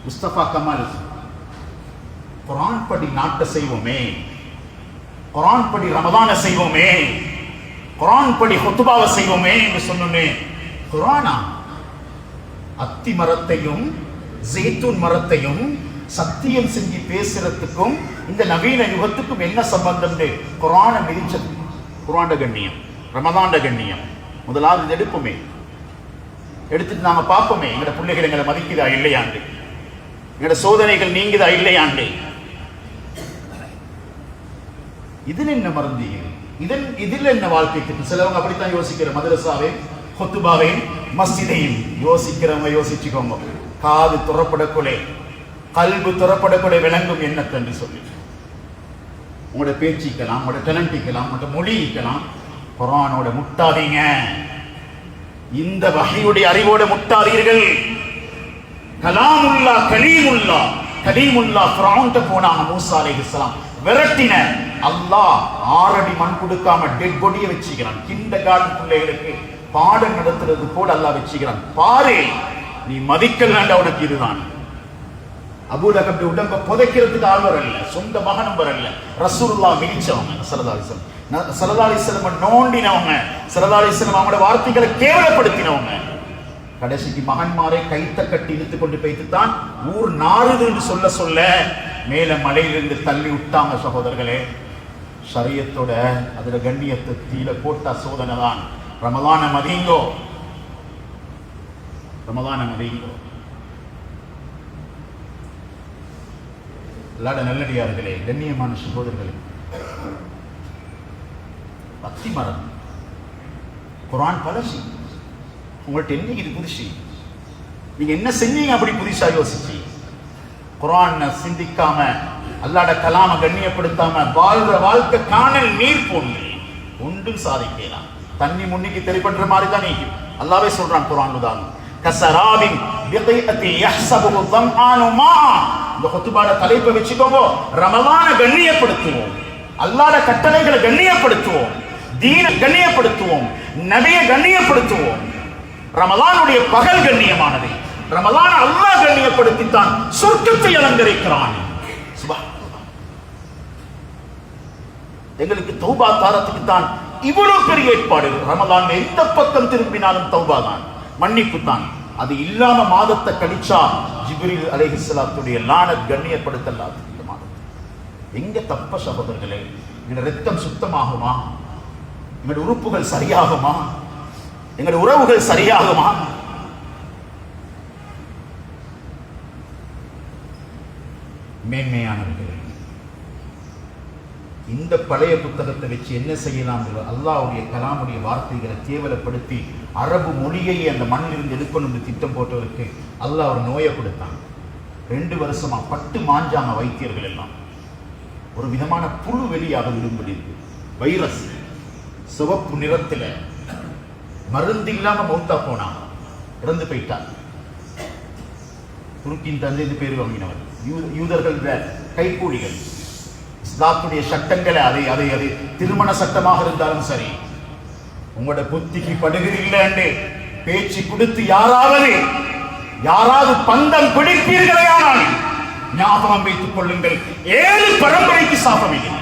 முஸ்தபா கமல் குர்ஆன் படி நாட்ட செய்வோமே, குர்ஆன் படி ரமதான செய்வோமே, குர்ஆன் படி ஹுத்பாவை செய்வோமே என்று சொன்னோமே. குர்ஆனா அத்தி மரத்தையும் ஜெய்தூன் மரத்தையும் சத்தியம் செஞ்சு பேசுறதுக்கும் இந்த நவீன யுகத்துக்கும் என்ன சம்பந்தம்? குர்ஆனை மிதிச்சது. குர்ஆன் கண்ணியம், ரமதான கண்ணியம் முதலாவது எடுப்போமே, எடுத்துட்டு நாங்க பார்ப்போமே எங்களோட பிள்ளைகள் எங்களை மதிக்குதா இல்லையாண்டு, எங்களோட சோதனைகள் நீங்குதா இல்லையாண்டு. இதில் என்ன மறந்தீங்க? இதில் என்ன வாழ்க்கைக்கு? சிலவங்க அப்படித்தான் யோசிக்கிற மதரசாவே ஹுத்பாவே மஸ்ஜிதையும் யோசிக்கிறவங்க யோசிச்சுக்கோங்க. காது துறப்படக்குள்ளே கல்பு துறப்படக்குள்ளே விளங்கும் என்னத்தென்று சொல்லி உங்களோட பேச்சிக்கலாம், உங்களோட டேலண்டிக்கலாம், உங்களோட மொழிக்கலாம். குர்ஆனோட முட்டாதீங்க, இந்த வஹீயுடைய அறிவோட முட்டாதீர்கள். கலாமுல்லா கலீமுல்லா ஃபிரௌன்ட்ட போனாங்க மூசா அலைஹிஸ்ஸலாம், விரட்டின. அல்லாஹ் 6 அடி மண் கொடுக்காம டெட் பாடியை வச்சுக்கிறான். கிண்டர்கார்டன் பிள்ளைகளுக்கு பாடம் நடத்துறது போல அல்லாஹ் வச்சுக்கிறான். பாரு, நீ மதிக்கல் வேண்ட உனக்கு இதுதான். அபூலஹப் உடம்ப புதைக்கிறதுக்கு ஆள் வரல, சொந்த மகனும் வரல. ரசூலுல்லாஹ் மிதிச்சவங்க, ஸல்லல்லாஹு அலைஹி வஸல்லம் நோண்டினவங்க, ஸல்லல்லாஹு அலைஹி வஸல்லம் அவங்களோட வார்த்தைகளை கேவலப்படுத்தினவங்க. கடைசிக்கு மகன்மாரை கைத்த கட்டி இழுத்து கொண்டு போய்த்துத்தான் ஊர் நாறுது என்று சொல்ல மேல மலையிலிருந்து தள்ளி விட்டாங்க. சகோதரர்களே, ஷரியத்தோட அதுல கண்ணியத்தை தீல போட்டா சோதனை தான். ரமலான மதிங்கோ, ரமலான மதிங்கோ. எல்லாட நல்லடியார்களே, கண்ணியமான சகோதரர்களே, பக்தி மரம் குர்ஆன் பழசி. உங்கள்கிட்ட என்னைக்கு இது புதுசு? நீங்க என்ன செஞ்சீங்க அப்படி புதுசா யோசிச்சு? குர்ஆனை சிந்திக்காம, அல்லாஹ்ட கலாம கண்ணியப்படுத்தாம வாழ்ற வாழ்க்கை காணல் நீர் போன்று ஒன்றும் சாதிக்கலாம். தண்ணி முன்னிக்கு தெளிப்படுற மாதிரி தான் நீ. அல்லாஹ்வே சொல்றான் குர்ஆன்ல தான், கஸராபின் பிகைஅத்தி யஹ்ஸபுஹு ظمآن மாஆ. இந்த ஹுத்பாட தலைப்பை வெச்சுக்கோங்க, ரமலான கண்ணியப்படுத்துவோம், அல்லாஹ்ட கட்டளைகளை கண்ணியப்படுத்துவோம், தீனை கண்ணியப்படுத்துவோம், நபியை கண்ணியப்படுத்துவோம். ரமலானுடைய பகல் கண்ணியமானது. ரமலான் அல்லாஹ் கண்ணியப்படுத்தித்தான் சொர்க்கத்தை அலங்கரிக்கிறான். சுப்ஹானல்லாஹ். எங்களுக்கு தௌபா தாரத்துக்கு தான் இவ்வளவு பெரிய ஏற்பாடு. ரமலான் எந்த பக்கம் திரும்பினாலும் தௌபா தான், மன்னிப்பு தான். அது இல்லாம மாதத்தை கழிச்சா ஜிப்ரீல் அலைஹிஸ்ஸலாத்துடைய லானத் கண்ணியப்படுத்தலாது. இந்த மாதம் எங்க தப்ப சகோதரர்களே? எங்க ரத்தம் சுத்தமாகுமா? எங்க உறுப்புகள் சரியாகுமா? எங்க உறவுகள் சரியாகுமா? மேன்மையானவர்களே, இந்த பழைய புத்தகத்தை வச்சு என்ன செய்யலாம்? அல்லாஹ்வுடைய கலாமுடைய வார்த்தைகளை கேவலப்படுத்தி அரபு மொழியை அந்த மண்ணிலிருந்து எடுக்கணும் திட்டம் போட்டவருக்கு அல்லாஹ் ஒரு நோயை கொடுத்தான். 2 வருஷமா பட்டு மாஞ்சாங்க வைத்தியர்கள் எல்லாம். ஒரு விதமான புழு வெளியாக விடும்படி இருக்கு, வைரஸ், சிவப்பு நிறத்தில், மருந்து இல்லாம மௌத்தா போனாங்க, இறந்து போயிட்டார். துருக்கியின் தந்தை பேர் வாங்கினவர், யூதர்கள் கைக்கூலிகள். இஸ்லாத்துடைய சட்டங்களை அதை திருமண சட்டமாக இருந்தாலும் சரி, உங்களோட புத்திக்கு படுகிறீங்களே பேச்சு கொடுத்து யாராவது பந்தம் பிடிப்பீர்களே ஆனால் ஞாபகம் வைத்துக் கொள்ளுங்கள், 7 பரம்பரைக்கு சாபம் இல்லை.